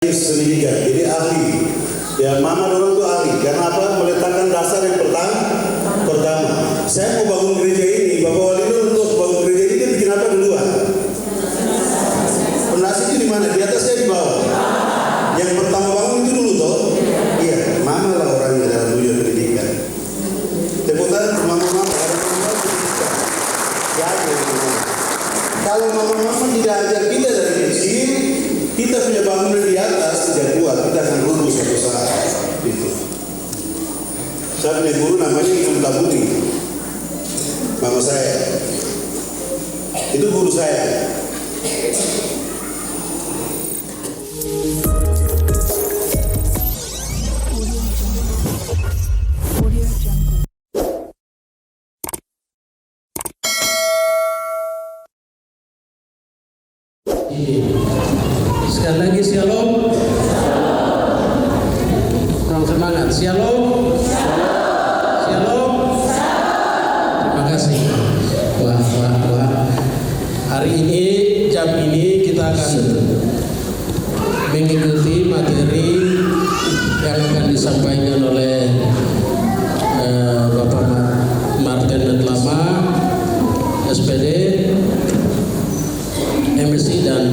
Pendidikan, jadi ahli. Ya, mama orang itu ahli. Karena apa? Meletakkan dasar yang pertama. Saya mau bangun gereja ini, Bapak Wali untuk bangun gereja ini dia bikin apa duluan? Pondasi itu di mana? Di atas, di bawah. Yang pertama bangun itu dulu toh. Iya, mama lah orangnya dalam dunia pendidikan. Tepuk tangan untuk mama-mama. Kalau mama-mama tidak ajar kita dari kecil, kita punya bangunan di atas tidak kuat, kita akan runtuh suatu saat. Itu. Saya punya guru namanya Imam Tabuni, mama saya. Itu guru saya. Sekali lagi shalom. Kurang semangat. Shalom. Shalom. Terima kasih. Wah. Hari ini jam ini kita akan mengikuti materi yang akan disampaikan oleh Bapak Martin Netlama, SPD, MSI dan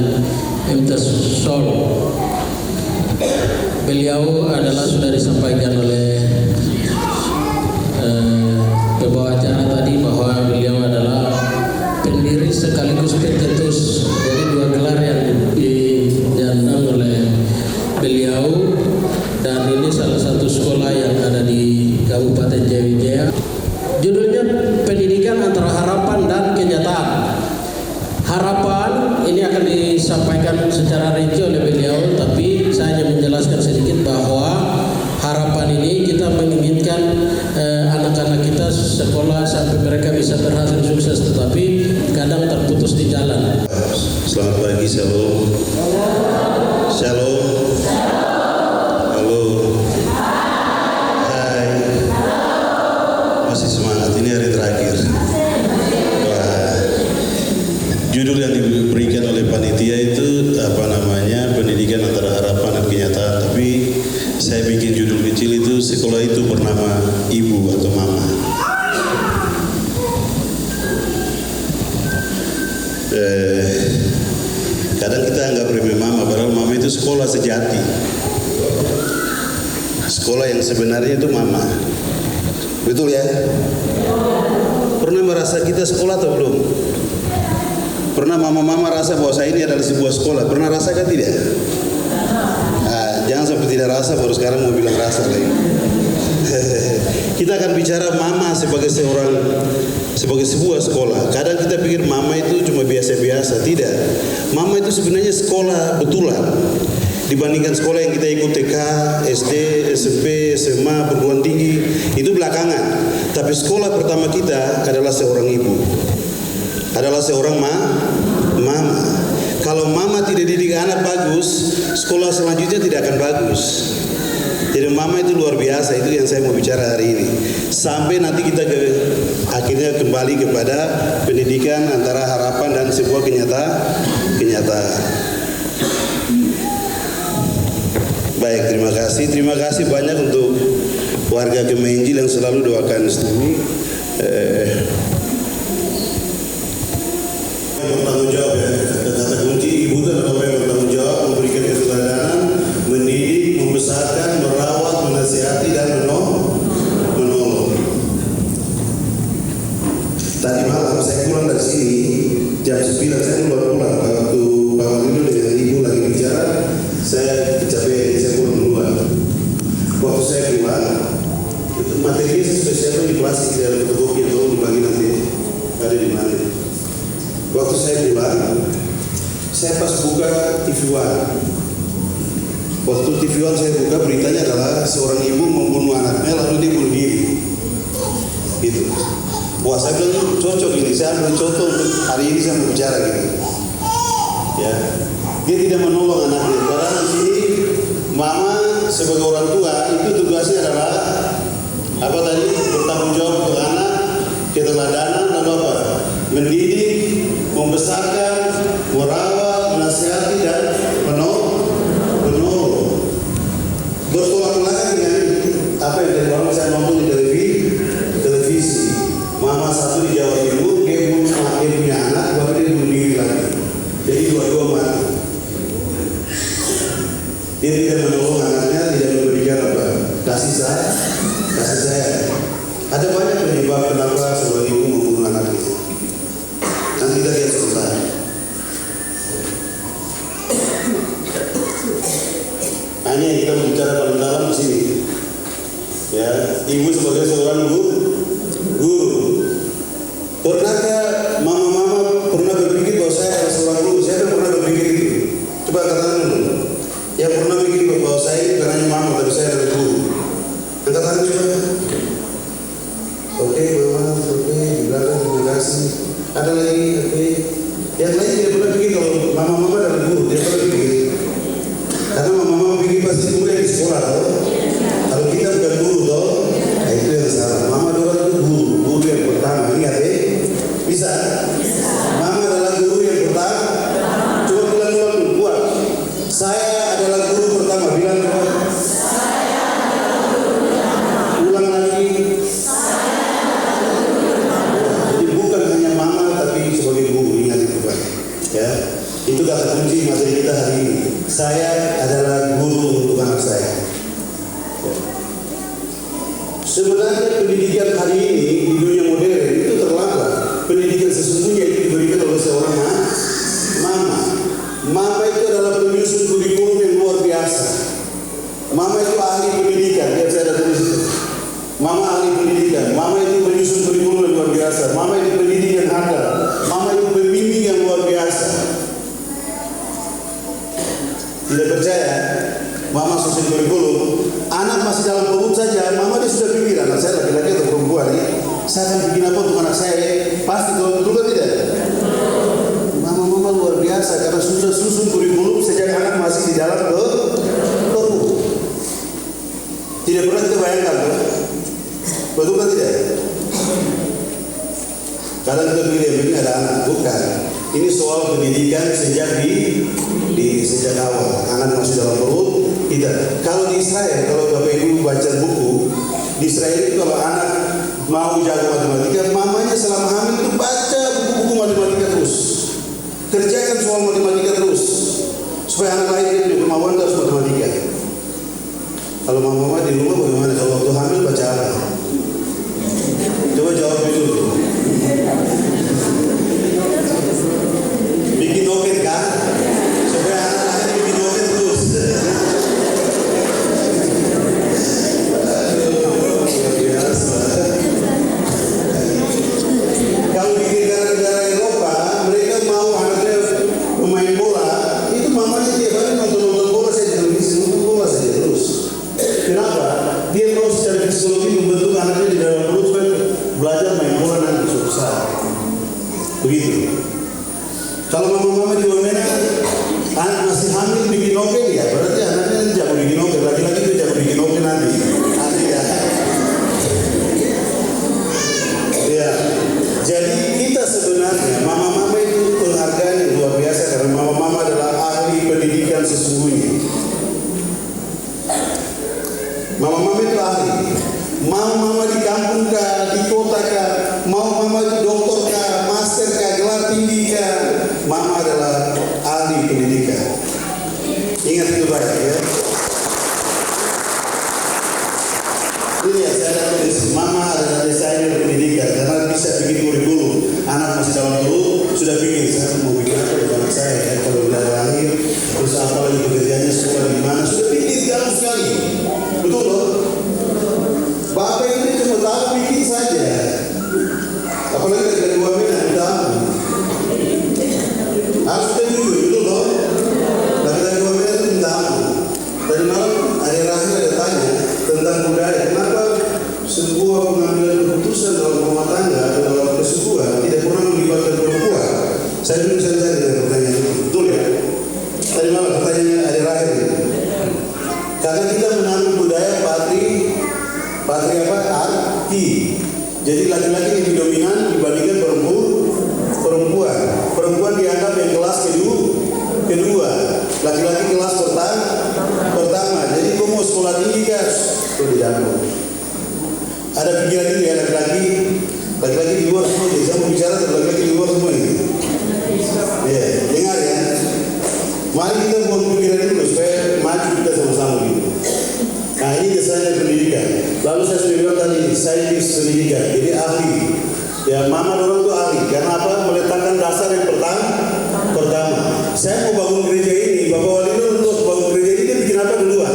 MTes Sol. Beliau adalah sudah disampaikan oleh pembawa acara tadi bahwa beliau adalah pendiri sekaligus pencetus. Jadi dua gelar yang dinyandang oleh beliau, dan ini salah satu sekolah yang ada di Kabupaten Jayawijaya. Judulnya Pendidikan Antara Harapan dan Kenyataan. Harapan ini akan disampaikan secara rinci oleh beliau, tapi saya hanya menjelaskan sedikit bahwa harapan ini kita menginginkan anak-anak kita sekolah sampai mereka bisa berhasil sukses, tetapi kadang terputus di jalan. Selamat pagi, shalom. Shalom. Halo. Hai. Masih semangat, ini hari terakhir. Judul yang diberikan oleh panitia itu pendidikan antara harapan dan kenyataan. Tapi saya bikin judul kecil itu, sekolah itu bernama ibu atau mama. Kadang kita anggap remeh mama, padahal mama itu sekolah sejati. Sekolah yang sebenarnya itu mama. Betul ya? Pernah merasa kita sekolah atau belum? Pernah mama-mama rasa bahwa saya ini adalah sebuah sekolah? Pernah rasakan tidak? Jangan sampai tidak rasa baru sekarang mau bilang rasa lagi. Kita akan bicara mama sebagai sebuah sekolah. Kadang kita pikir mama itu cuma biasa-biasa. Tidak. Mama itu sebenarnya sekolah betulan. Dibandingkan sekolah yang kita ikut TK, SD, SMP, SMA, perguruan tinggi, itu belakangan. Tapi sekolah pertama kita adalah seorang ibu. Adalah seorang mama. Kalau mama tidak didik anak bagus, sekolah selanjutnya tidak akan bagus. Jadi mama itu luar biasa, itu yang saya mau bicara hari ini. Sampai nanti kita akhirnya kembali kepada pendidikan antara harapan dan sebuah kenyataan. Baik, terima kasih banyak untuk warga Kemenjil yang selalu doakan kami. Bertanggung jawab ya, kata kunci ibu dan bapak yang bertanggung jawab, memberikan keteladanan, mendidik, membesarkan, merawat, menasihati dan menolong. Tadi malam saya pulang dari sini jam 9, saya pulang waktu Pak Walido dengan ibu lagi bicara, saya kecapean, saya pulang duluan. Waktu saya pulang, itu materinya spesial di plastik dari fotokopi yang tolong dibagi nanti ada di mana. Waktu saya pulang, saya pas buka TV One. Waktu TV One saya buka, beritanya adalah seorang ibu membunuh anaknya lalu dia bunuh diri. Gitu. Wah, saya bilang cocok ini, saya ambil contoh untuk hari ini saya mau bicara gitu. Ya, dia tidak menolong anaknya. Padahal di sini mama sebagai orang tua itu tugasnya adalah apa tadi? Bertanggung jawab untuk anak, keteladanan, lalu apa? Mendidik, membesarkan, merawat, menasihati dan menolong. Dia tidak menolong anaknya, tidak memberikan apa? Kasih sayang. Ada banyak penyebab kenapa seorang ibu membunuh anaknya. Nanti kita lihat sebentar. Hanya kita bicara paling dalam di sini. Ya, ibu sebagai seorang guru. Pernahkah mama-mama pernah berpikir bahwa saya adalah seorang guru? Saya pernah berpikir itu. Coba katakan dulu. Yang pernah berpikir bahwa saya itu bukan hanya mama, tapi saya adalah guru. Angkat tangan coba. Oke, mama, oke, di belakang, terima kasih. Ada lagi, oke. Yang lain tidak pernah pikir kalau mama-mama adalah guru, tidak pernah pikir. Karena mama-mama pikir pasti kuliah di sekolah, toh. Kalau kita bukan guru, toh, nah itu yang salah. Mama adalah guru yang pertama. Ingat ya? Bisa? Mama adalah guru yang pertama. Coba bilang kuat. Saya adalah guru pertama. Bilang kuat. Ulang lagi. Jadi bukan hanya mama, tapi sebagai guru. Ingat itu, Pak. Ya, itu kata kunci materi kita hari ini. Saya adalah guru untuk anak saya. Sebenarnya pendidikan hari ini di dunia modern itu terlambat. Pendidikan sesungguhnya itu diberikan oleh seorang mama. Mama itu adalah penyusun kurikulum yang luar biasa. Mama itu ahli pendidikan. Lihat saya ada tulis itu. Mama ahli pendidikan. Mama itu penyusun kurikulum yang luar biasa. Mama itu pendidik yang handal. Mama itu pembimbing yang luar biasa. Tidak percaya? Mama susun kurikulum. Anak masih dalam perut saja, mama dia sudah pikir anak saya laki-laki atau perempuan nih. Saya akan bikin apa untuk anak saya? Pasti kalau betul kan tidak? Mama luar biasa karena sudah susun kurikulum sejak anak masih di dalam perut. Tidak pernah kita bayangkan, betul kan tidak? Kadang kita pikir ini ada anak, bukan. Ini soal pendidikan sejak sejak awal. Anak masih dalam perut. Tidak. Kalau di Israel, kalau Bapak Ibu baca buku, di Israel itu kalau anak mau jago matematika, mamanya selama hamil itu baca buku-buku matematika terus. Kerjakan soal matematika terus. Supaya anak lain punya kemauan terus matematika. Kalau mama di rumah bagaimana? Kalau waktu hamil baca apa? Coba jawab dulu. Bikin noken kan? Supaya anak lain bikin noken terus. Kalau di negara-negara Eropa, mereka mau anaknya pemain bola, itu mamanya tiap hari nonton bola saja, nonton bola saja terus. Kenapa? Dia mau secara psikologi membentuk anaknya di dalam perut supaya belajar main bola nanti suatu saat. Begitu. Kalau mama-mama di Wamena, anak masih hamil bikin noken ya, berarti anaknya jago bikin noken, laki-laki itu jago bikin noken nanti. Ya. Ya. Jadi kita sebenarnya mama-mama itu penghargaan yang luar biasa karena mama-mama adalah ahli pendidikan sesungguhnya. Mama-mama itu ahli. Mau mama di kampung kah, di kota kah, mau mama itu dokter kah, master kah, gelar tinggi kah, mama adalah ahli pendidikan. Ingat itu baik ya. Ini ya saya tulis, mama adalah desainer pendidikan karena bisa bikin kurikulum. Anak masih dalam perut sudah bikin saya mau bikin apa untuk anak saya ya kalau udah lahir terus apa lagi pekerjaannya sekolah di mana sudah bikin jauh sekali. Betul loh. Bapak ini cuma tahu bikin saja. Apalagi dari Wamena kita harus kita jujur, betul loh. Dari Wamena itu minta ampun. Tadi malam hari Rahim ada tanya tentang budaya. Kenapa sebuah pengambilan keputusan dalam rumah tangga atau dalam persekutuan tidak pernah melibatkan perempuan? Saya dulu saya dengan pertanyaan itu, betul ya? Tadi malam pertanyaannya hari Rahim. Karena kita menanam budaya patri apa? Arti. Jadi laki-laki lebih dominan dibandingkan perempuan. Perempuan dianggap yang kelas kedua. Laki-laki kelas pertama. Jadi kamu mau sekolah tinggi kan? Itu tidak. Ada pikiran ini ya laki-laki di luar semua. Jadi saya mau bicara tentang laki-laki di luar semua ini. Ya, dengar ya. Mari kita buat pikiran dulu supaya maju kita nih saintis pendidikan, jadi ahli. Ya mama orang tuh ahli. Karena apa? Meletakkan dasar yang pertama. Saya mau bangun gereja ini, Bapak Wali untuk bangun gereja ini dia bikin apa duluan?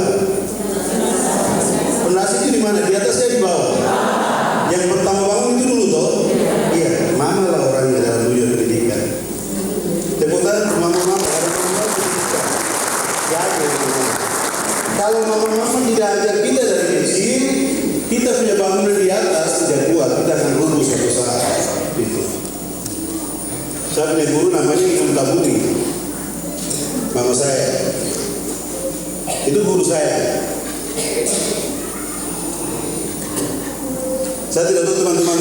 Fondasi itu di mana? Di atas ya di bawah. Yang pertama bangun itu dulu toh. Iya, mama lah orangnya dalam dunia pendidikan. Tepuk tangan untuk mama-mama. Kalau mama-mama tidak ajar kita dari kecil, kita punya bangunan di atas tidak kuat, kita akan runtuh suatu saat. Itu. Saya punya guru namanya Imam Tabuni, mama saya. Itu guru saya. Saya tidak tahu teman-teman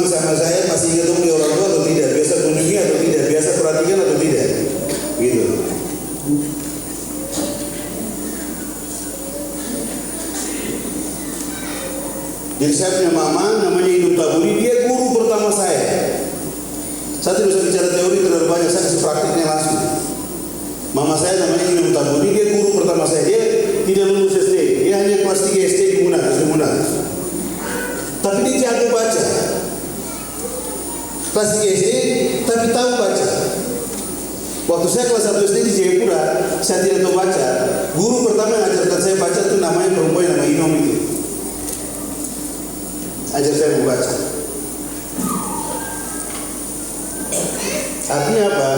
sama saya masih ingat di orang tua atau tidak, biasa kunjungi atau tidak, biasa perhatikan atau tidak, gitu. Jadi saya punya mama namanya Imam Tabuni, dia guru pertama saya. Saya tidak usah bicara teori terlalu banyak, saya kasih praktiknya langsung. Mama saya namanya Imam Tabuni, dia guru pertama saya. Dia tidak lulus SD, dia hanya kelas 3 SD di Munah. Tapi dia jago baca. Kelas 3 SD, tapi tahu baca. Waktu saya kelas 1 SD di Jayapura, saya tidak tahu baca. Guru pertama yang ajarkan saya baca itu namanya perempuan nama Inom itu. Ajar saya membaca. Artinya apa?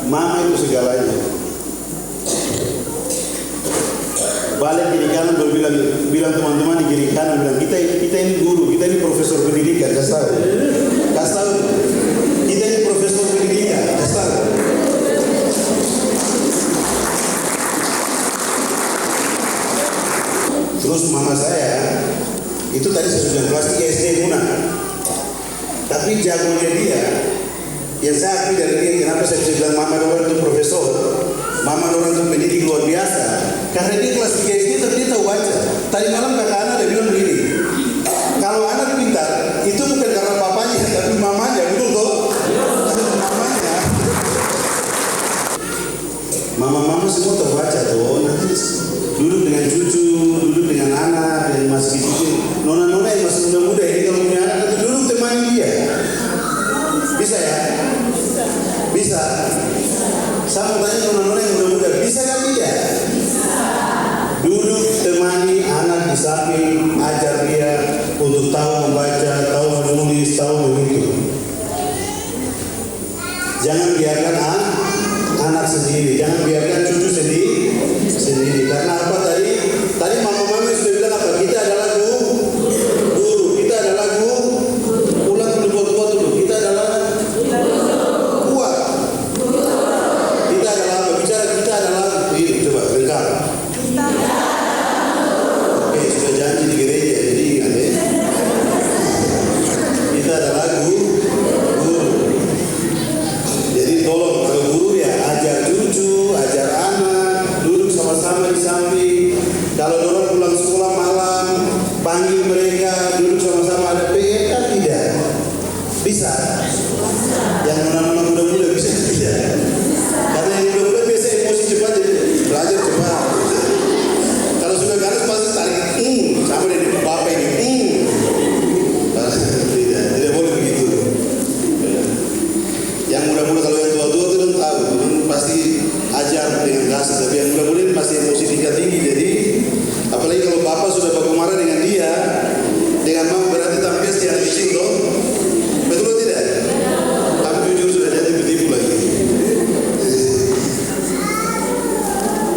Mama itu segalanya. Balik kiri kanan bilang teman-teman di kiri kanan bilang kita ini guru, kita ini profesor pendidikan, kasih tahu. Kita ini profesor pendidikan, kasih tahu. Terus mama saya itu tadi saya sudah kelas 3 SD Munah. Tapi jagonya dia, yang saya akui dari dia, kenapa saya bisa bilang mama orang itu profesor, mama orang itu pendidik luar biasa. Karena dia kelas 3 SD tapi dia tahu baca. Tadi malam kakak anak dia bilang begini, kalau anak pintar, itu bukan karena papanya, tapi mamanya, betul toh? Mamanya. Mama-mama semua tahu baca toh, nanti duduk dengan cucu, duduk dengan anak, yang masih kecil. Nona-nona yang masih muda-muda ini kalau punya anak itu duduk temani dia. Bisa ya? Bisa. Saya mau tanya nona-nona yang muda-muda, bisa kan tidak? Duduk temani anak di samping, ajar dia untuk tahu membaca, tahu menulis, tahu menghitung. Jangan biarkan anak sendiri, jangan biarkan cucu sendiri. Karena apa tadi? Tadi mama-mama sudah bilang apa? Kita adalah guru. Kita adalah ulang dulu buat dulu. Kita adalah kuat. Kita adalah apa? Bicara kita adalah ini. Coba lengkap. Oke, sudah janji di gereja, jadi ingat ya. Kita adalah guru. Jadi tolong kalau guru ya ajar cucu, ajar anak, duduk sama-sama di samping. Kalau orang pulang sekolah malam, panggil mereka, duduk sama-sama ada PK, tidak? Bisa? Yang anak-anak muda-muda bisa tidak? Karena yang muda-muda biasa emosi cepat, jadi belajar cepat. Kalau sudah ganas pasti tarik, sama dengan bapak ini, tidak boleh begitu. Yang muda-muda kalau yang tua-tua itu kan tahu, pasti ajar dengan kasih. Tapi yang muda-muda ini pasti emosi tinggi, jadi apalagi kalau bapak sudah baku marah dengan dia, dengan mama berarti tampil yang kecil loh. Betul atau tidak? Tapi jujur sudah jadi bertipu lagi.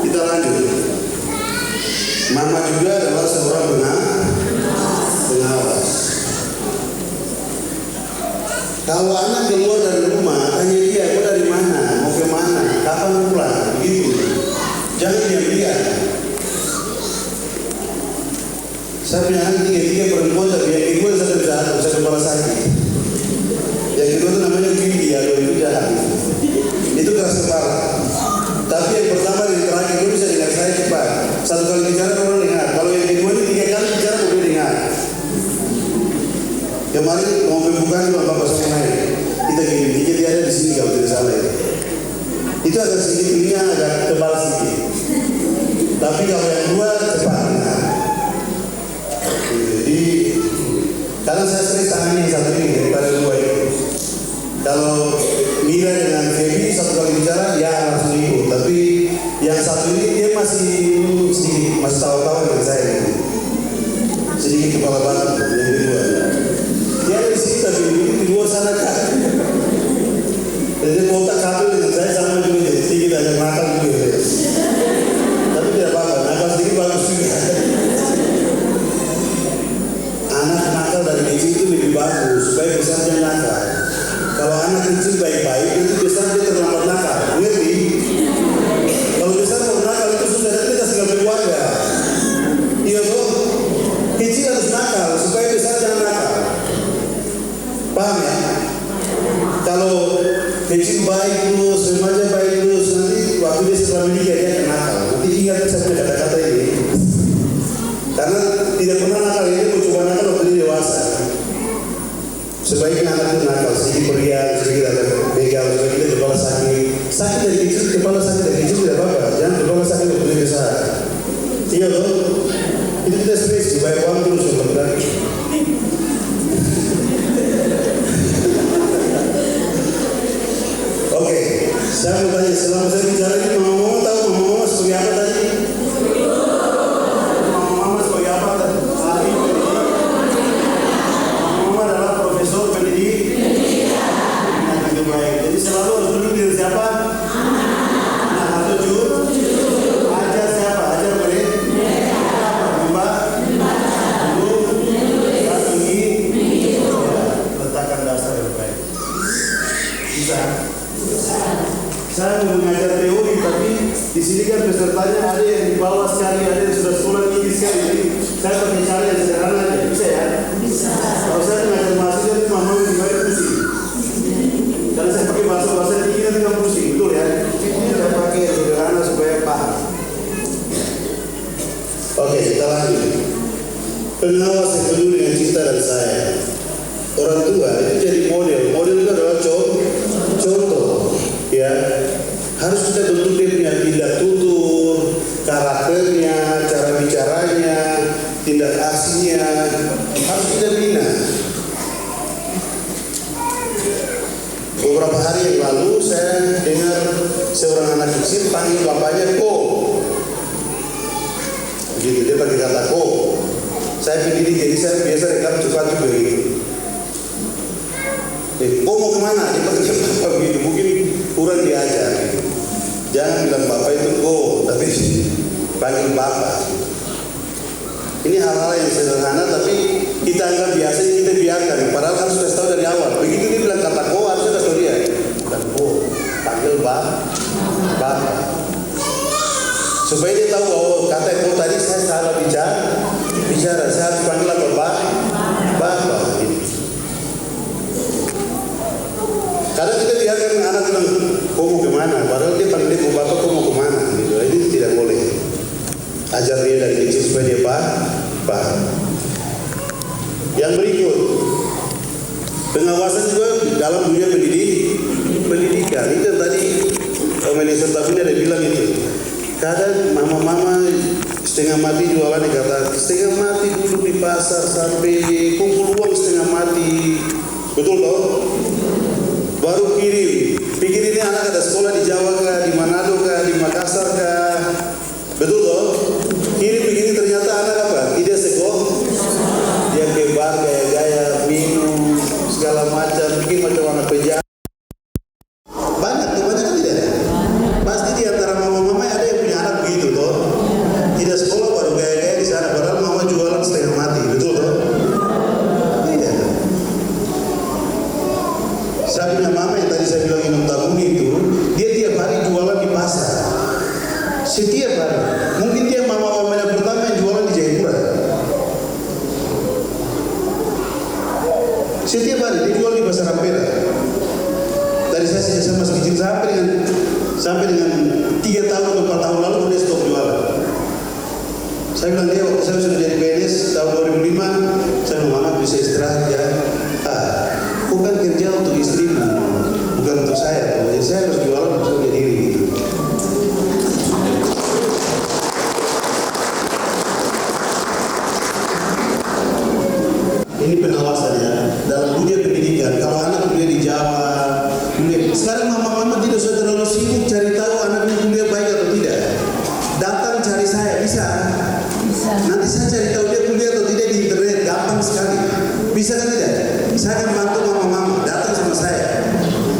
Kita lanjut. Mama juga adalah seorang pengawas. Kalau anak keluar dari rumah, tanya dia, kau dari mana, mau ke mana, kapan pulang, begitu. Jangan diam-diam. Saya punya anak 3 perempuan, tapi yang kedua saya kepala sakit. Yang kedua itu namanya Gigi, itu jahat. Itu keras kepala. Tapi yang pertama dan yang terakhir itu bisa dengar saya cepat. 1 kali bicara orang dengar. Kalau yang kedua ini 3 kali bicara boleh dengar. Kemarin mau pembukaan kalau bapak saya naik, kita gini, dia ada di sini kalau tidak salah ya. Itu agak sedikit telinga agak tebal sedikit. Tapi kalau yang dua cepat. Jadi Karena saya sering tangani yang satu ini daripada dua itu. Kalau Mira dengan Feby satu kali bicara, ya langsung ikut. Tapi yang satu ini dia masih sedikit, masih tahu-tahu dengan saya. Sedikit kepala batu yang kedua. Dia di sini tapi di luar sana kan. Jadi kotak kabel dengan saya sama juga, sedikit ada nakal juga. Tapi tidak apa-apa, nakal sedikit bagus juga. Anak nakal dari kecil itu lebih bagus supaya besar dia nakal. Kalau anak kecil baik-baik itu besar dia terlambat nakal, ngerti? Kalau besar mau nakal itu sudah kita kasih ke keluarga. Iya toh, kecil harus nakal supaya besar jangan nakal. Paham ya? Kalau kecil baik terus, remaja baik terus, nanti waktu dia setelah menikah dia akan nakal. Nanti ingat saya punya kata-kata ini. Karena tidak pernah nakal, ini mau coba nakal waktu dia dewasa. Sebaiknya anak itu nakal, sedikit periak, sedikit ada begal, sedikit kepala sakit. Sakit dari kecil, kepala sakit dari kecil tidak apa-apa. Jangan kepala sakit waktu dia besar. Iya loh, itu kita stres, banyak uang terus sebentar. Oke, saya mau tanya, selama saya bicara ini mama tahu mama sebagai apa tadi? Mama sebagai apa tadi? Mama adalah profesor pendidikan. Nah, baik. Jadi selalu harus duduk dengan siapa? Nah, atau jujur. Ajar siapa? Ajar mereka. Mbak. Duduk. Tinggi. Letakkan dasar yang baik. Bisa. Saya mau mengajar teori, tapi di sini kan pesertanya ada yang di bawah sekali, ada yang sudah sekolah tinggi sekali. Jadi saya pakai cara yang sederhana aja, bisa ya? Bisa. Kalau saya mengajar mahasiswa itu mama gimana pusing. Karena saya pakai bahasa tinggi nanti kan pusing, betul ya? Saya pakai yang sederhana supaya paham. Oke, kita lanjut. Pengawas yang peduli dengan cinta dan sayang. Orang tua itu jadi model. Model itu adalah contoh. Ya, harus kita bentuk dia punya tindak tutur, karakternya, cara bicaranya, tindak aslinya, harus kita bina. Beberapa hari yang lalu saya dengar seorang anak kecil panggil bapaknya ko. Begitu, dia pakai kata ko. Saya pendidik, jadi saya biasa rekam cepat juga gitu. Kok mau kemana? Dia pakai bapak begitu, mungkin kurang diajar gitu. Jangan bilang bapak itu go, tapi panggil bapak. Ini hal-hal yang sederhana tapi kita anggap biasa, kita biarkan. Padahal harus sudah tahu dari awal. Begitu dia bilang kata go, harusnya kasih tahu dia. Bukan go, panggil bapak. Supaya dia tahu bahwa kata go tadi saya salah bicara. Saya harus panggil apa bapak. Gitu. Kadang kita biarkan anak bilang, kau mau kemana? Padahal dia panggil dia, bapak kau mau kemana? Gitu. Ini tidak boleh. Ajar dia dari kecil supaya dia paham. Yang berikut, pengawasan juga dalam dunia pendidikan. Itu tadi manajer Tafina ada bilang itu. Kadang mama-mama setengah mati jualan dikata, setengah mati duduk di pasar sampai kumpul uang setengah mati. Betul toh? Baru kirim. Pikir ini anak ada sekolah di Jawa kah, di Manado kah, di Makassar kah? Betul toh? Kirim begini ternyata anak apa? Tidak sekolah. Dia kebar gaya-gaya minum segala macam, bikin macam anak penjara. Banyak tidak? Pasti di antara mama-mama ada yang punya anak begitu toh. Tidak sekolah baru gaya-gaya di sana, padahal mama jualan setengah mati, betul toh? Iya. Saya punya mama yang tadi saya bilang minum tabung itu, dia tiap hari jualan di pasar. Setiap hari. Mungkin dia mama-mamanya pertama yang jualan di Jayapura. Setiap hari dia jual di pasar Ampera. Dari saya masih kecil sampai dengan 3 tahun atau 4 tahun lalu dia stop jualan. Saya bilang dia, saya sudah jadi PNS tahun 2005. Saya bilang mama bisa istirahat ya. Bukan kerja untuk istrimu, bukan untuk saya. Jadi saya harus jualan untuk saya diri. Ini pengawasan. Bisa kan tidak? Saya akan bantu mama-mama datang sama saya.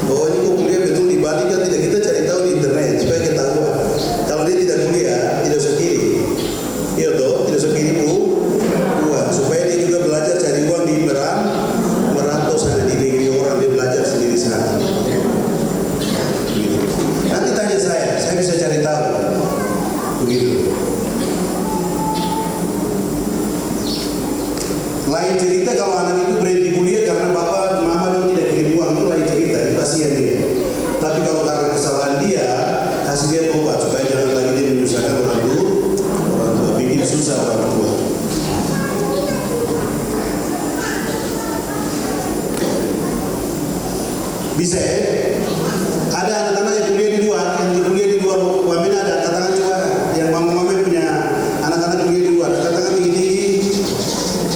Oh ini kok kuliah betul di Bali kan tidak, kita cari tahu di internet supaya kita tahu. Kalau dia tidak kuliah, tidak usah kirim. Iya toh, tidak usah kirim uang supaya dia juga belajar cari uang di merantau sana di negeri orang, dia belajar sendiri sana. Nanti tanya saya bisa cari tahu. Begitu. Lain cerita kalau anak itu berhenti kuliah karena bapak mama dong tidak kirim uang, itu lain cerita, itu kasihan dia. Tapi kalau karena kesalahan dia, kasih dia tobat supaya jangan lagi dia menyusahkan orang tua, bikin susah orang tua. Bisa ya? Ada anak-anak yang kuliah di luar, Wamena ada, katakan coba yang mama-mama punya anak-anak kuliah di luar, katakan ini.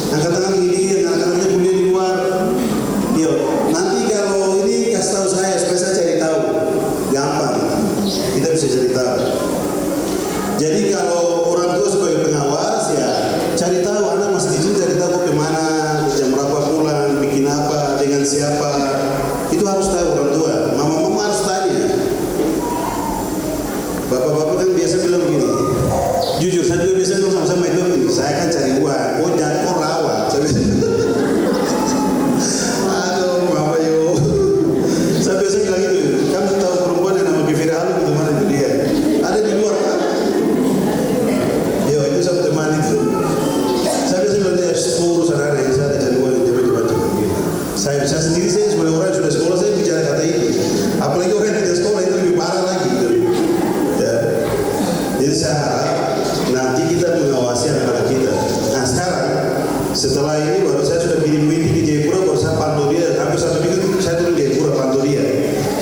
Angkat tangan ini, yang anak-anaknya kuliah di luar. Yo, nanti kalau ini kasih tahu saya supaya saya cari tahu. Gampang, kita bisa cari tahu. Jadi kalau orang tua sebagai pengawas ya cari tahu, anak masih kecil cari tahu kok kemana, jam berapa pulang, bikin apa, dengan siapa. Itu harus tahu orang tua. Mama-mama harus tanya. Bapak-bapak kan biasa bilang begini. Jujur, saya juga biasa bilang sama-sama itu begini. Saya kan cari uang, oh jangan kok rawat. Aduh, mama yo. Saya biasa bilang gitu. Kamu tahu perempuan yang nama Bivira Halu itu mana itu dia? Ada di luar kan? Yo, itu sama teman itu. Saya biasa bilang dia urus anak-anak yang saya ada cari uang yang cepat-cepat gitu. Saya sendiri sebagai orang yang sudah sekolah saya bicara kata itu. Apalagi orang yang tidak sekolah itu lebih parah lagi. Gitu. Ya. Jadi saya harap nanti kita mengawasi anak-anak kita. Nah sekarang setelah ini baru saya sudah kirim meeting di Jayapura, baru saya pantau dia. Hampir 1 minggu saya turun di Jayapura pantau dia.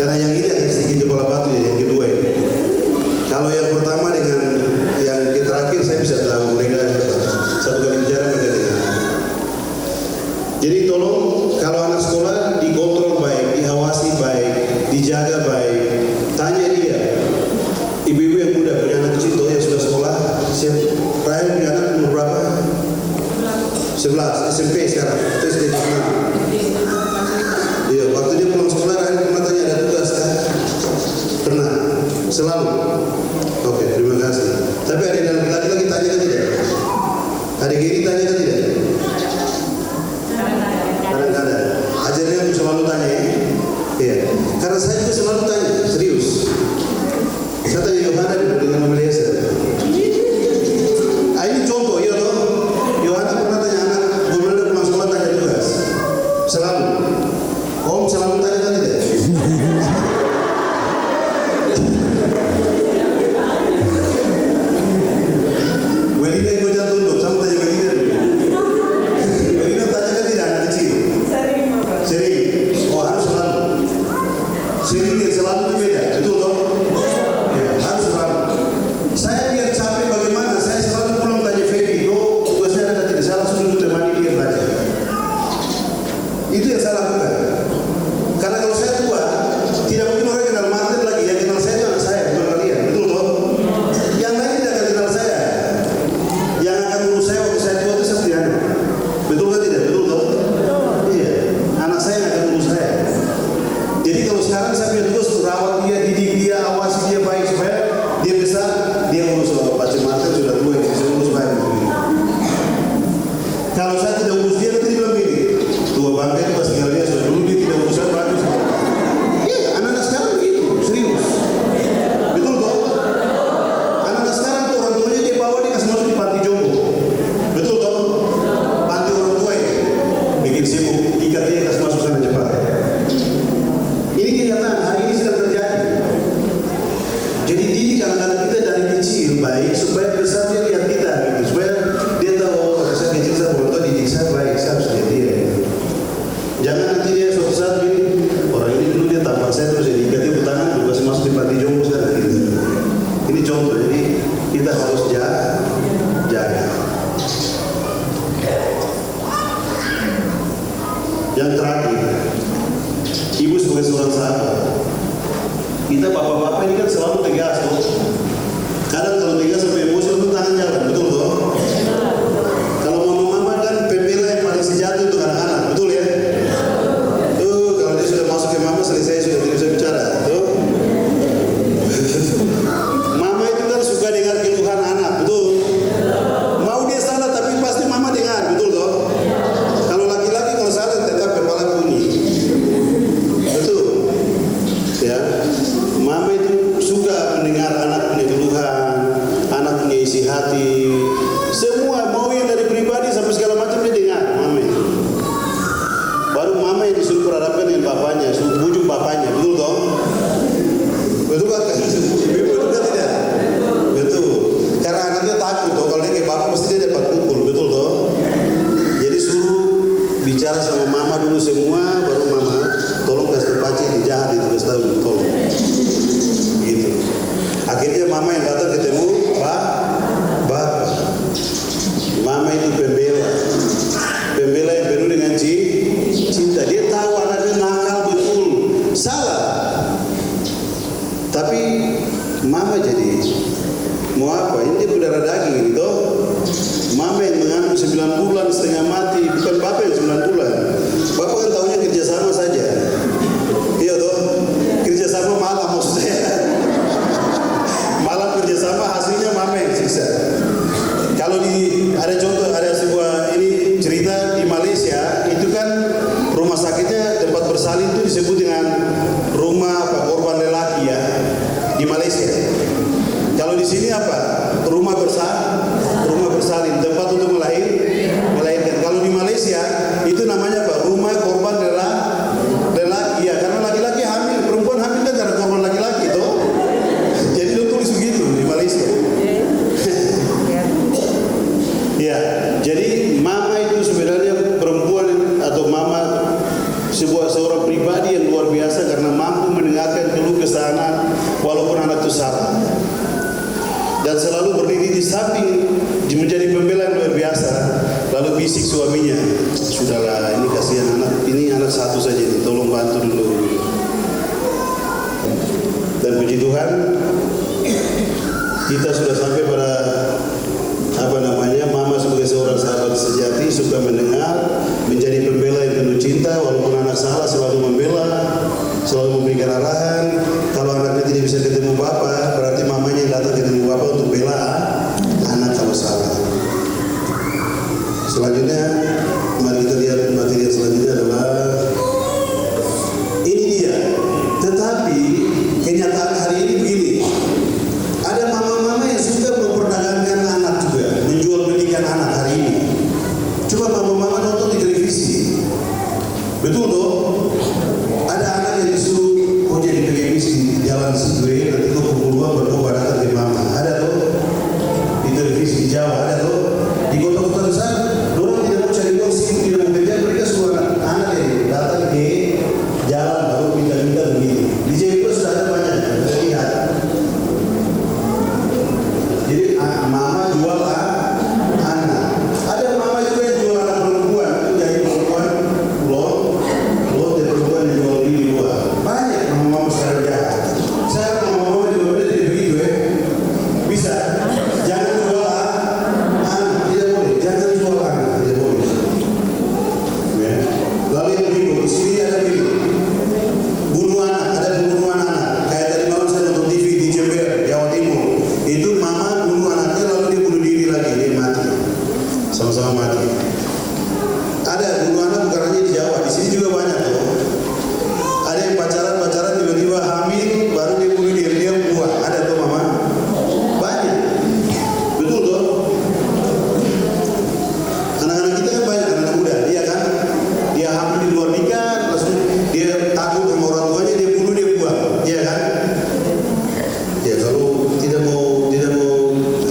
Karena yang ini agak sedikit kepala batu ya, yang kedua ini. Kalau yang pertama dengan yang terakhir saya bisa tahu mereka satu kali bicara mereka dengan. Jadi tolong kalau anak sekolah dikontrol baik, diawasi baik, dijaga baik, tanya dia. Ibu-ibu yang muda punya anak kecil yang sudah sekolah, Ryan punya anak umur berapa? 11, SMP sekarang, itu SD kelas 6. Iya, waktu dia pulang sekolah, Ryan pernah tanya ada tugas kan? Pernah, selalu. Oke, terima kasih. Tapi ada yang laki-laki tanya kan tidak? Ada Giri tanya kan tidak? Kadang-kadang. Ajarnya aku selalu tanya ya? Iya, karena saya juga selalu tanya, serius. Saya tanya Yohana dengan Mama Eliezer. Ini contoh, ya toh. Yohana pernah tanya anak, gimana pulang sekolah tanya tugas. takut toh, kalau dia ke bapak pasti dia dapat pukul, betul toh? Jadi suruh bicara sama mama dulu semua, baru mama tolong kasih paci itu jahat itu kasih tahu tolong. Gitu. Akhirnya mama yang datang ketemu bapak. Mama itu pembela yang penuh dengan cinta. Dia tahu anaknya nakal betul, salah. Tapi mama jadi mau apa? Ini dia berdarah daging gitu. Mama yang mengandung 9 bulan setengah mati, bukan bapak yang 9 bulan. Bapak kan tahunya kerjasama saja. Iya toh, kerjasama malam maksud saya. Malam kerjasama hasilnya mama yang siksa. Kalau ada contoh, ada sebuah ini cerita di Malaysia, itu kan rumah sakitnya tempat bersalin itu disebut dengan rumah korban lelaki ya di Malaysia. Kalau di sini apa? Rumah bersalin, tempat untuk melahirkan. Kalau di Malaysia itu namanya apa? Rumah korban lelaki ya, karena laki-laki hamil, perempuan hamil kan karena korban laki-laki toh. Jadi lu tulis begitu di Malaysia. Ya, jadi mama itu sebenarnya perempuan atau mama seorang pribadi yang luar biasa karena mampu mendengarkan keluh kesah anak walaupun anak itu salah. Dan selalu berdiri di samping menjadi pembela yang luar biasa. Lalu bisik suaminya, sudahlah ini kasihan anak, ini anak satu saja ini, tolong bantu dulu. Dan puji Tuhan, kita sudah sampai pada mama sebagai seorang sahabat sejati, suka mendengar, menjadi pembela yang penuh cinta, walaupun anak salah selalu membela, selalu memberikan arahan. Kalau anaknya tidak bisa ketemu bapak, berarti mamanya yang datang ketemu bapak untuk bela anak kalau salah. Selanjutnya, mari kita lihat materi yang selanjutnya adalah ini dia. Tetapi kenyataan hari ini begini, ada mama-mama yang suka memperdagangkan anak juga, menjual belikan anak hari ini. Coba mama-mama nonton di televisi, betul toh? Ada anak yang disuruh jadi televisi jalan Segre, nanti kau pukul 2 baru kau datang ke mama. Ada toh? Di televisi di Jawa ada toh? Di kota-kota besar, orang tidak mau cari uang sibuk, tidak mau kerja, mereka suruh anak yang datang ke jalan baru pindah-pindah begitu. Di Jawa sudah ada banyak, kita lihat. Jadi mama jual anak. Ada mama juga yang jual anak perempuan, itu jadi perempuan belum jadi perempuan yang jual di luar. Banyak mama-mama sekarang jahat. Saya mama-mama juga tidak begitu ya. Bisa. Jangan jual anak, tidak boleh. Jangan jual anak, tidak boleh. Ya. Lalu yang berikut, di sini ada berikut. Bunuh anak, ada pembunuhan anak. Kayak tadi malam saya nonton TV di Jember, Jawa Timur. Itu mama bunuh anaknya lalu dia bunuh diri lagi, dia mati. Sama-sama mati. Ada bunuh anak bukan hanya di Jawa, di sini juga banyak loh. Ada yang pacaran tiba-tiba hamil, baru dia bunuh diri, dia buang. Ada tuh mama? Banyak. Betul toh? Anak-anak kita kan banyak, anak muda, dia kan? Dia hamil di luar nikah, langsung dia takut sama orang tuanya, dia bunuh, dia buang. Iya kan? Ya kalau tidak mau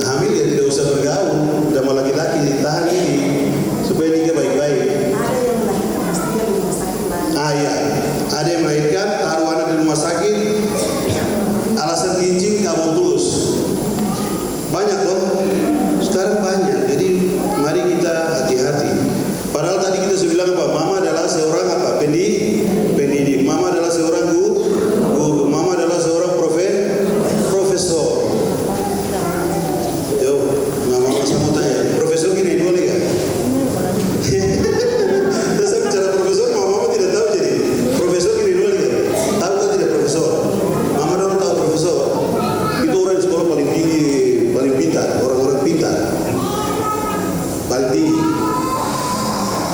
hamil ya tidak usah bergaul sama laki-laki, tahan ini supaya nikah baik-baik. Iya, ada yang melahirkan taruh anak di rumah sakit, alasan kencing kamu tulus. Banyak loh, sekarang banyak. Jadi mari kita hati-hati. Padahal tadi kita sudah bilang apa? Mama adalah seorang apa? Pendidik. Mama adalah seorang guru. Mama adalah seorang profesor. Yo, mama sama tanya, profesor gini boleh kan? Terus saya bicara profesor, mama tidak tahu jadi profesor gini boleh kan? Tahu kan tidak profesor? Mama orang tahu profesor. Itu orang di sekolah paling tinggi, paling pintar, orang-orang pintar, paling tinggi.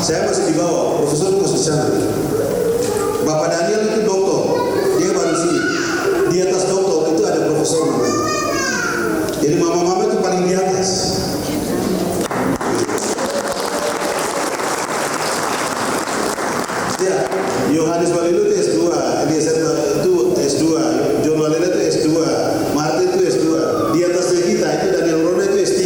Saya masih di bawah, profesor masih di sana. Bapak Daniel itu doktor, dia baru sini. Di atas doktor itu ada profesor namanya. Jadi mama-mama itu paling di atas. Ya, Yohanes Balilo itu S2, Eliezer itu S2, John Walena itu S2, Martin itu S2. Di atasnya kita itu Daniel Rona itu S3.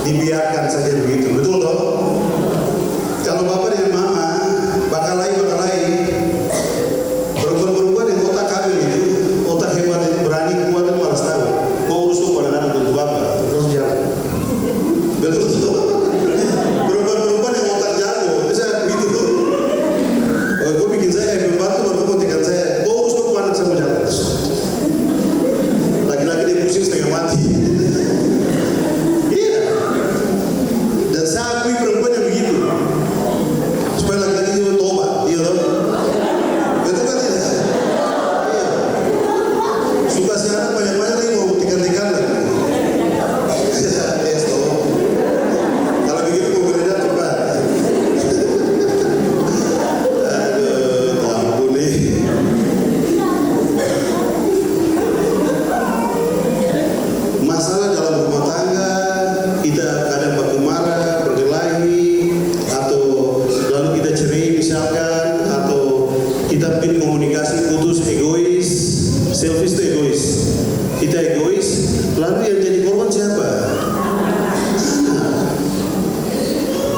dibiarkan saja begitu, betul toh? Kalau bapak dengan mama bakal lain, perempuan yang otak kami itu, otak hebat itu berani kuat dan malas tahu, mau urus kepada anak untuk bapak terus jalan, betul toh? Perempuan yang otak jago, bisa begitu tuh. Gue bikin saya membantu baru kemudian saya, gue urus kepada anak sama jalan. Laki-laki dia pusing setengah mati. Iya. Dan saya akui perempuan yang begitu. Supaya laki-laki itu tobat, iya toh? Betul kan tidak? Iya. Suka si anak banyak-banyak lagi mau buktikan-buktikan lagi. Yes toh. Kalau begitu mau beredar cepat. Aduh, ampun nih. Masalah dalam rumah tangga, kita kadang baku marah, berkelahi, atau lalu kita cerai misalkan, atau kita bikin komunikasi putus, egois, selfish itu egois. Kita egois, lalu yang jadi korban siapa?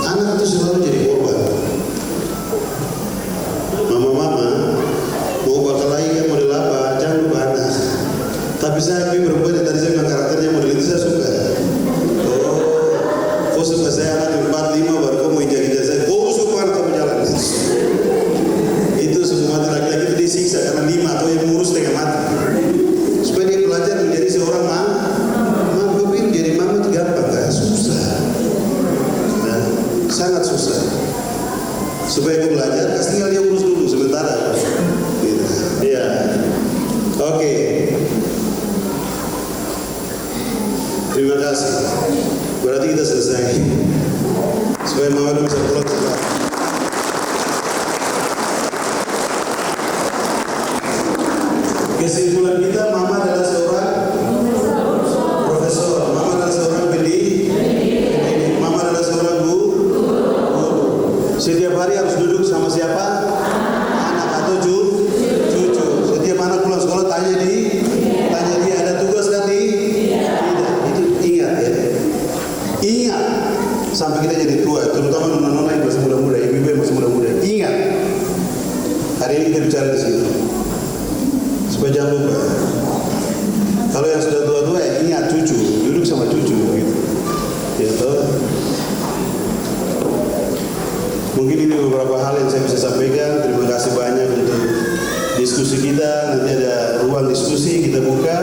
Anak itu selalu jadi korban. Mama-mama mau berkelahi kan model apa? Jangan lupa anak. Tapi saya akui perempuan yang tadi saya bilang karakternya model itu saya suka. Kau suka saya anak 4-5 baru kau mau injak-injak saya. Kau suka anak kamu jalan. Itu semua laki-laki itu disiksa karena 5 atau yang mengurus tengah mati. Supaya dia belajar menjadi seorang mama. Gue pikir jadi mama itu gampang, gak susah. Nah, sangat susah. Supaya kau belajar, kasih tinggal dia urus dulu sementara. Gitu. Iya. Oke. Terima kasih. Berarti kita selesai. Supaya mama bisa pulang cepat. Kesimpulan kita, mama adalah seorang profesor, mama adalah seorang pendidik, mama adalah seorang guru. Setiap hari harus duduk sama siapa? Anak atau cucu. Setiap anak pulang sekolah tanya dia ada tugas kan di? Tidak. Itu ingat ya. Ingat sampai kita jadi tua, terutama nona-nona yang masih muda-muda, ibu-ibu yang masih muda-muda. Ingat. Hari ini kita bicara di sini. Supaya jangan lupa. Kalau yang sudah tua-tua ya ingat cucu, duduk sama cucu gitu. Gitu. Mungkin ini beberapa hal yang saya bisa sampaikan. Terima kasih banyak untuk diskusi kita. Nanti ada ruang diskusi kita buka.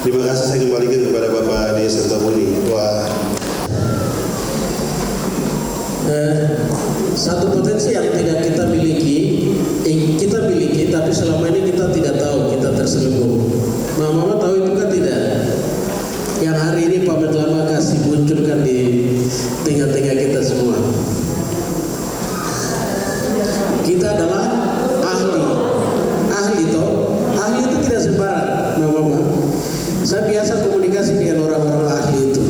Terima kasih, saya kembalikan kepada Bapak Ade Sertabuni. Wah. Satu potensi yang tidak kita miliki, tapi selama ini kita tidak tahu, kita terselubung. Mama tahu itu kan tidak. Yang hari ini Pak Medlama kasih munculkan di tengah-tengah kita semua. Kita adalah ahli itu tidak sembarang, Mama. Saya biasa komunikasi dengan orang-orang ahli itu.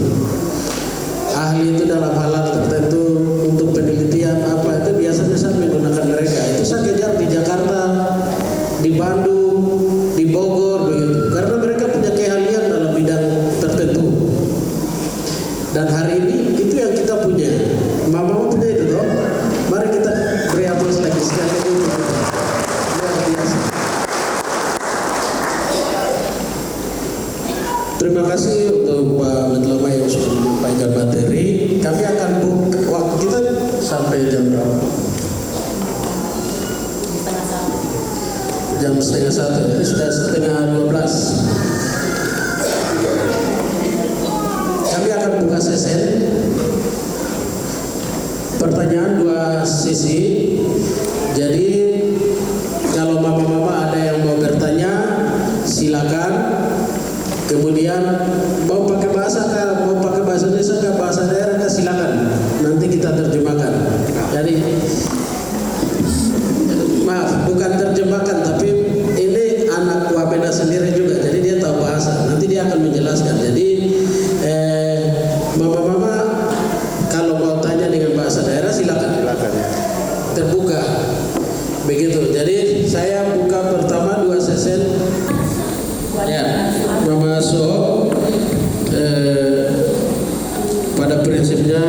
Ahli itu dalam hal tertentu untuk penelitian apa itu biasanya saya menggunakan mereka. Itu saya kejar di Jakarta, di Bandung, di Bogor begitu. Karena mereka punya keahlian dalam bidang tertentu. Dan hari ini itu yang kita punya. Mama punya itu toh. Mari kita beri aplaus lagi sekali lagi. Luar biasa. Terima kasih untuk Pak Medlama yang sudah menyampaikan materi. Kami akan buka waktu kita sampai jam berapa? Jam 1:30. Ini sudah 11:30. Kami akan buka sesi. Pertanyaan 2 sesi. Jadi kalau mama-mama ada yang mau bertanya, silakan. Kemudian mau pakai bahasa Indonesia ke bahasa daerah kan silakan. Nanti kita terjemahkan. Jadi maaf, bukan terjemahkan, tapi ini anak Wapena sendiri juga. Jadi dia tahu bahasa. Nanti dia akan menjelaskan. Jadi mama-mama kalau mau tanya dengan bahasa daerah silakan. Terbuka. Begitu. Jadi saya buka pertama 2 sesi. Ya, Mama So, pada prinsipnya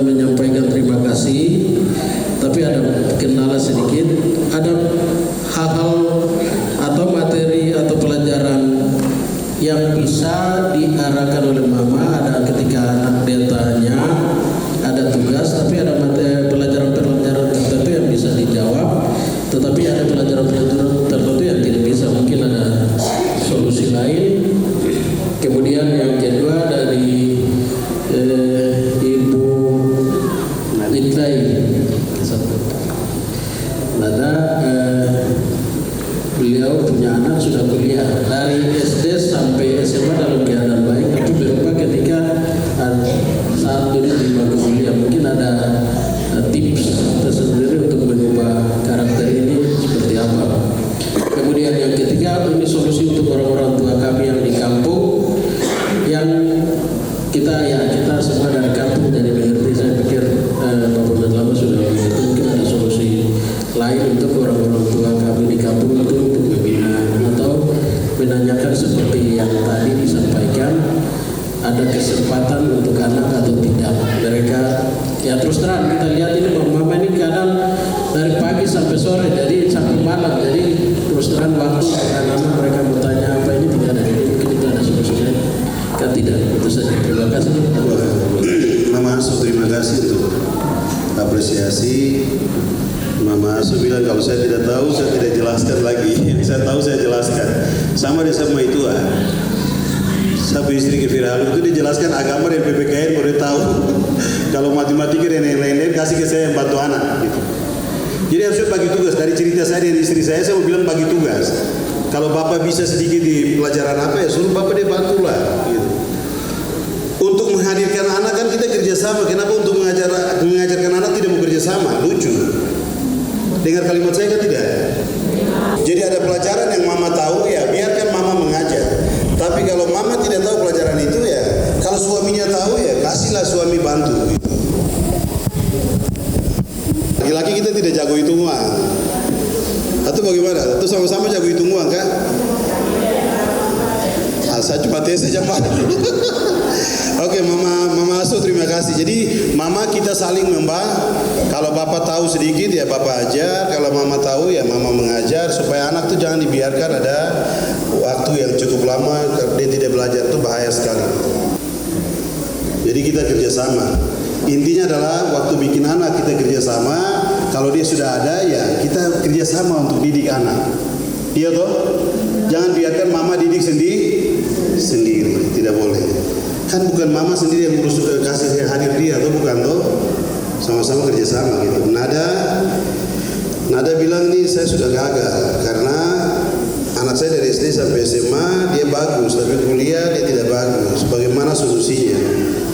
menyampaikan terima kasih, tapi ada kendala sedikit. Ada hal-hal atau materi atau pelajaran yang bisa diarahkan oleh mama. Ada ketika anak dia tanya, ada tugas, tapi ada materi pelajaran-pelajaran tertentu yang bisa dijawab, tetapi ada pelajaran-pelajaran tertentu yang tidak bisa. Mungkin ada solusi lain. Kemudian yang kedua dari Ibu Nitlai Nada, beliau punya anak sudah kuliah dari SD sampai SMA dalam keadaan baik, tapi berubah ketika saat duduk di bangku kuliah. Mungkin ada tips tersendiri untuk mengubah karakter ini seperti apa. Kemudian yang ketiga, ini solusi untuk orang-orang tua kami yang di kampung, yang kita semua dari kampung jadi mengerti. Saya pikir Bapak dan Lama sudah mengerti. Mungkin ada solusi lain untuk orang-orang tua kami di kampung untuk membina atau menanyakan seperti yang tadi disampaikan, ada kesempatan untuk anak atau tidak. Mereka ya terus terang kita lihat ini mama ini kadang dari pagi sampai sore, jadi sampai malam, jadi terus terang waktu anak-anak mereka bertanya apa ini tidak ada. Jadi mungkin itu ada solusinya. Kan tidak, itu saja. Terima kasih. Mama Asu, terima kasih untuk apresiasi. Mama Asu bilang kalau saya tidak tahu saya tidak jelaskan lagi. Saya tahu saya jelaskan. Sama dia sama itu Sabu istri ke viral itu dijelaskan agama dan PPKN baru tahu. Kalau matematika dan yang lain-lain kasih ke saya yang bantu anak. Gitu. Jadi harusnya bagi tugas. Dari cerita saya dan istri saya mau bilang bagi tugas. Kalau bapak bisa sedikit di pelajaran apa ya suruh bapak dia bantulah. Gitu. Untuk menghadirkan anak kan kita kerjasama. Kenapa untuk mengajarkan anak tidak mau kerjasama? Lucu. Dengar kalimat saya kan tidak? Jadi ada pelajaran yang mama tahu ya biarkan mama mengajar. Tapi kalau mama tidak tahu pelajaran itu ya, kalau suaminya tahu ya kasihlah suami bantu. Laki-laki kita tidak jago hitungan. Atau bagaimana? Atau sama-sama jago hitungan kan? Saya cuma tes saja Pak. Oke, Mama Asu terima kasih. Jadi Mama kita saling membantu. Kalau Bapak tahu sedikit ya Bapak ajar. Kalau Mama tahu ya Mama mengajar. Supaya anak tuh jangan dibiarkan ada waktu yang cukup lama dia tidak belajar, itu bahaya sekali. Jadi kita kerjasama. Intinya adalah waktu bikin anak kita kerjasama. Kalau dia sudah ada ya kita kerjasama untuk didik anak. Iya toh? Jangan biarkan Mama didik sendiri, tidak boleh. Kan bukan Mama sendiri yang urus kasih hadir dia, atau bukan toh? Sama-sama kerjasama gitu. Nada bilang nih saya sudah gagal karena anak saya dari SD sampai SMA dia bagus, tapi kuliah dia tidak bagus. Bagaimana solusinya?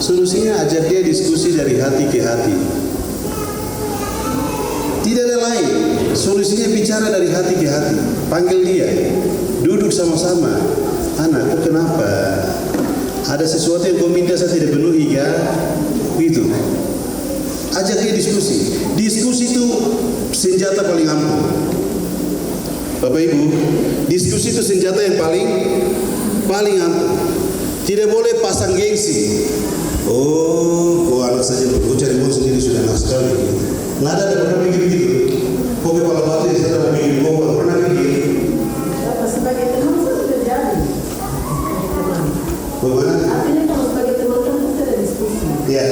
Solusinya ajak dia diskusi dari hati ke hati. Tidak ada lain. Solusinya bicara dari hati ke hati. Panggil dia, duduk sama-sama. Anak, kenapa? Ada sesuatu yang kau minta saya tidak penuhi ya? Gitu. Ajak dia diskusi. Diskusi itu senjata paling ampuh. Bapak Ibu, diskusi itu senjata yang paling ampuh. Tidak boleh pasang gengsi. Oh, anak saja aku cari uang sendiri sudah enak sekali. Nggak ada pernah pikir begitu. Kau kepala batu di sana pikir kau pernah pikir. Sebagai teman sudah jadi. Bagaimana? Artinya kalau sebagai teman kan pasti ada diskusi. Ya.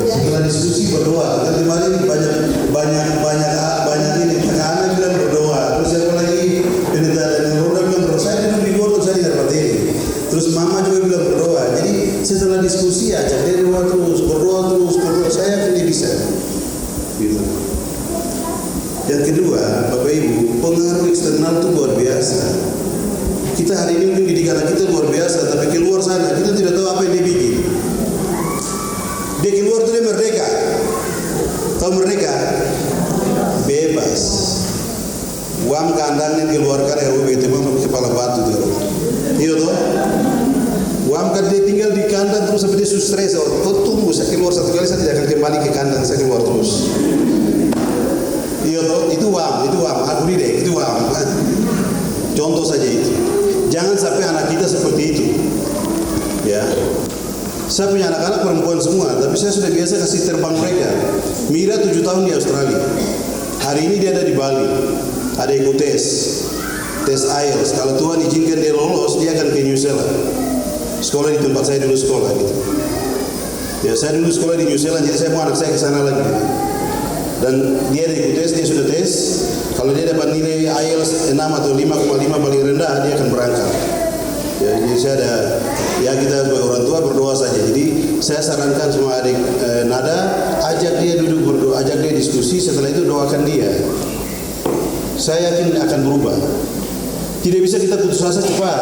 Setelah diskusi berdoa. Kan kemarin banyak ini tekanan bilang berdoa. Terus yang lagi pendeta dan Ronda bilang berdoa. Saya duduk di luar saya tidak dapat ini. Terus Mama juga bilang berdoa. Jadi setelah diskusi aja dia berdoa terus. Saya yakin dia bisa. Gitu. Yang kedua, Bapak Ibu, pengaruh eksternal itu luar biasa. Kita hari ini mungkin didik anak kita luar biasa, tapi keluar sana kita tidak tahu apa yang dia bikin. Dia keluar itu dia merdeka. Tahu merdeka? Bebas. Uang kandang yang keluarkan RUU itu memang kepala batu itu. Iya toh? Uang kan dia tinggal di kandang terus sampai dia stres. Kau tunggu saya keluar satu kali saya tidak akan kembali ke kandang, saya keluar terus. Iya toh? Itu uang. Aku deh, itu uang. Contoh saja itu. Jangan sampai anak kita seperti itu. Ya. Saya punya anak-anak perempuan semua, tapi saya sudah biasa kasih terbang mereka. Mira 7 tahun di Australia. Hari ini dia ada di Bali. Ada ikut tes IELTS. Kalau Tuhan izinkan dia lolos, dia akan ke New Zealand. Sekolah di tempat saya dulu sekolah gitu. Ya, saya dulu sekolah di New Zealand, jadi saya mau anak saya ke sana lagi. Dan dia ada ikut tes, dia sudah tes. Kalau dia dapat nilai IELTS 6 atau 5,5 paling rendah, dia akan berangkat. Ya, jadi saya ada, ya kita sebagai orang tua berdoa saja. Jadi saya sarankan semua adik Nada, ajak dia duduk berdoa, ajak dia diskusi. Setelah itu doakan dia. Saya yakin akan berubah. Tidak bisa kita putus asa cepat.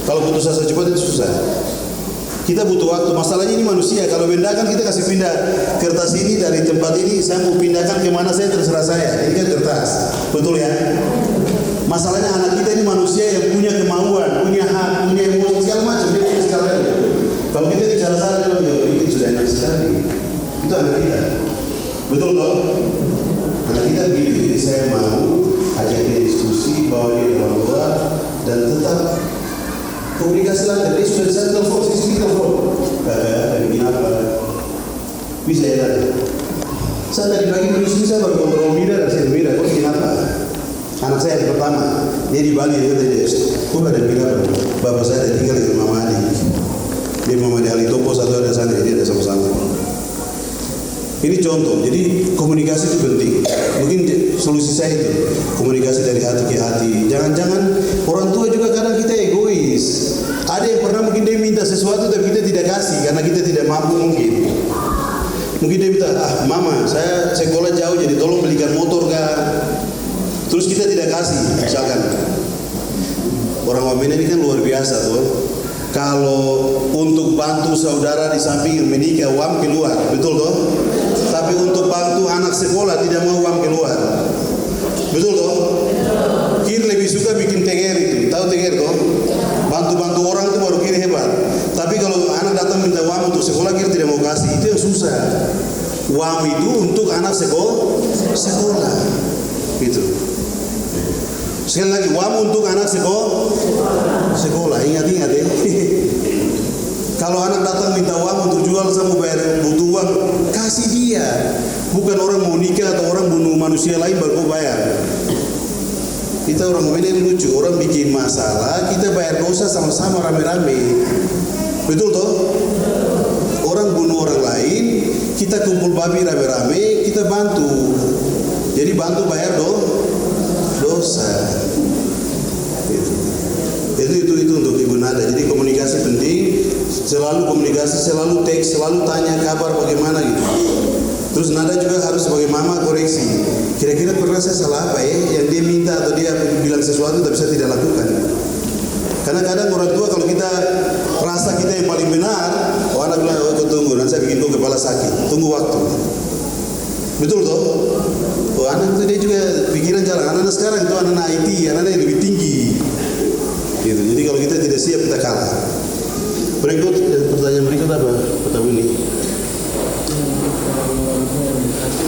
Kalau putus asa cepat itu susah. Kita butuh waktu. Masalahnya ini manusia. Kalau benda kan kita kasih pindah kertas ini dari tempat ini. Saya mau pindahkan kemana saya terserah saya. Ini kan kertas, betul ya? Masalahnya anak kita ini manusia yang punya kemauan, punya hak, punya emosi segala macam. Dia punya segala macam. Kalau kita bicara salah, itu sudah enak sekali. Itu anak kita, betul toh? Anak kita begitu. Jadi saya mau ajak dia diskusi, bawa dia dalam doa dan tetap komunikasi lancar. Dia sudah saya telepon, sisi telepon. Begini apa? Bisa ya tadi. Saya tadi pagi menyusui saya baru kontrol Mira dan saya Mira, kok bikin apa? Anak saya yang pertama, dia di Bali, dia tadi, gue ada bilang, bapak saya ada tinggal di Mama Adi. Dia Mama di Alitopo, satu ada sana, dia ada sama-sama. Ini contoh, jadi komunikasi itu penting. Mungkin solusi saya itu, komunikasi dari hati ke hati. Jangan-jangan orang tua juga kadang kita egois. Ada yang pernah mungkin dia minta sesuatu tapi kita tidak kasih, karena kita tidak mampu mungkin. Mungkin dia minta, mama, saya sekolah jauh jadi tolong belikan motor kah? Terus kita tidak kasih, misalkan orang Wamena ini kan luar biasa tuh. Kalau untuk bantu saudara di samping menikah uang keluar, betul toh? Tapi untuk bantu anak sekolah tidak mau uang keluar, betul toh? Kir lebih suka bikin teger itu, tahu teger toh? Bantu-bantu orang itu baru kir hebat. Tapi kalau anak datang minta uang untuk sekolah, kir tidak mau kasih, itu yang susah. Uang itu untuk anak sekolah, gitu. Sekali lagi, uang untuk anak sekolah. Ingat-ingat ya. Kalau anak datang minta uang untuk jual, saya mau bayar, butuh uang, kasih dia. Bukan orang mau nikah atau orang bunuh manusia lain baru bayar. Kita orang ini lucu, orang bikin masalah, kita bayar dosa sama-sama rame-rame. Betul toh? Orang bunuh orang lain, kita kumpul babi rame-rame, kita bantu. Jadi bantu bayar dosa. Itu untuk Ibu Nada. Jadi komunikasi penting, selalu komunikasi, selalu teks, selalu tanya kabar bagaimana gitu. Terus Nada juga harus sebagai mama koreksi. Kira-kira pernah saya salah apa ya yang dia minta atau dia bilang sesuatu tapi saya tidak lakukan. Karena kadang orang tua kalau kita rasa kita yang paling benar, anak bilang, kau tunggu, nanti saya bikin kau kepala sakit, tunggu waktu. Betul toh? Anak itu dia juga pikiran jalan. Anak-anak sekarang itu anak IT, anak-anak yang lebih tinggi. Gitu. Jadi kalau kita tidak siap kita kalah. Berikut pertanyaan berikut apa? Pertanyaan ini.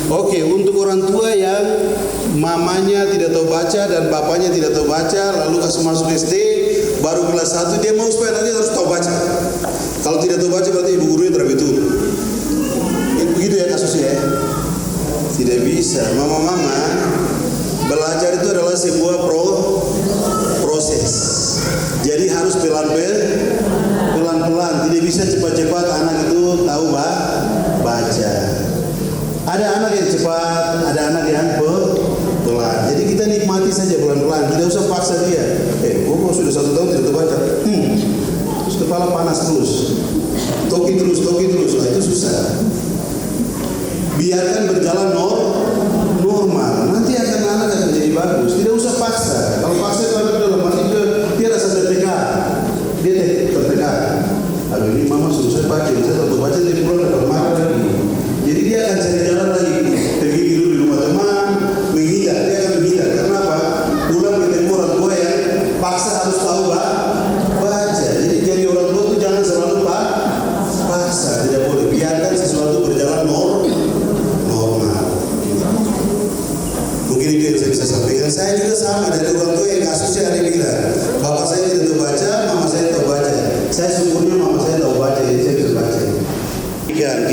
Oke, untuk orang tua yang mamanya tidak tahu baca dan bapaknya tidak tahu baca, lalu kasih masuk SD, baru kelas 1, dia mau supaya nanti harus tahu baca. Kalau tidak tahu baca berarti ibu gurunya terbetul. Begitu ya kasusnya ya. Tidak bisa. Mama-mama, belajar itu adalah sebuah proses. Jadi harus pelan-pelan. Tidak bisa cepat-cepat anak itu tahu baca. Ada anak yang cepat, ada anak yang pelan. Jadi kita nikmati saja pelan-pelan. Tidak usah paksa dia. Kok sudah 1 tahun tidak tahu baca. Terus kepala panas terus. Toki terus. Nah, itu susah. Biarkan berjalan normal. Nanti anak akan jadi bagus. Tidak usah paksa. Kalau paksa itu anak dalam hati dia rasa tertekan. Dia tertekan. Aduh, ini mama suruh saya baca. Saya tak baca dia pulang dapat marah lagi. Jadi dia akan cari jalan lagi. Pergi tidur di rumah teman, menghindar. Dia akan menghindar. Karena apa? Pulang ketemu orang tua yang paksa harus tahu baca. Jadi orang tua itu jangan selalu paksa. Tidak boleh. Biarkan sesuatu berjalan normal. Mungkin itu yang saya bisa sampaikan. Saya juga sama dari orang tua yang kasusnya ada bilang, bapak saya tidak tahu baca, mama saya tahu baca. Saya syukurnya mama saya tahu baca, jadi saya bisa baca.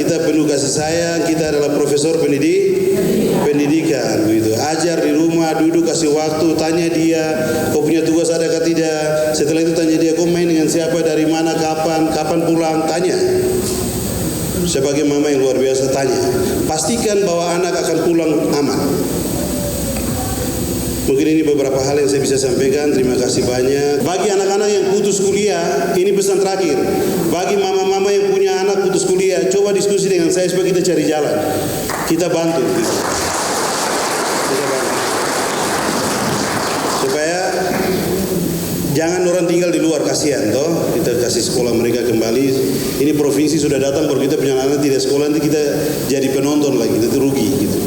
kita penuh kasih sayang, kita adalah profesor pendidikan begitu. Ajar di rumah, duduk kasih waktu, tanya dia, kau punya tugas ada atau tidak. Setelah itu tanya dia, kau main dengan siapa, dari mana, kapan pulang, tanya. Sebagai mama yang luar biasa, tanya. Pastikan bahwa anak akan pulang aman. Mungkin ini beberapa hal yang saya bisa sampaikan. Terima kasih banyak. Bagi anak-anak yang putus kuliah, ini pesan terakhir. Bagi mama-mama yang punya anak putus kuliah, coba diskusi dengan saya supaya kita cari jalan. Kita bantu. Supaya jangan orang tinggal di luar, kasihan toh. Kita kasih sekolah mereka kembali. Ini provinsi sudah datang, kalau kita punya anak tidak sekolah, nanti kita jadi penonton lagi, itu rugi gitu.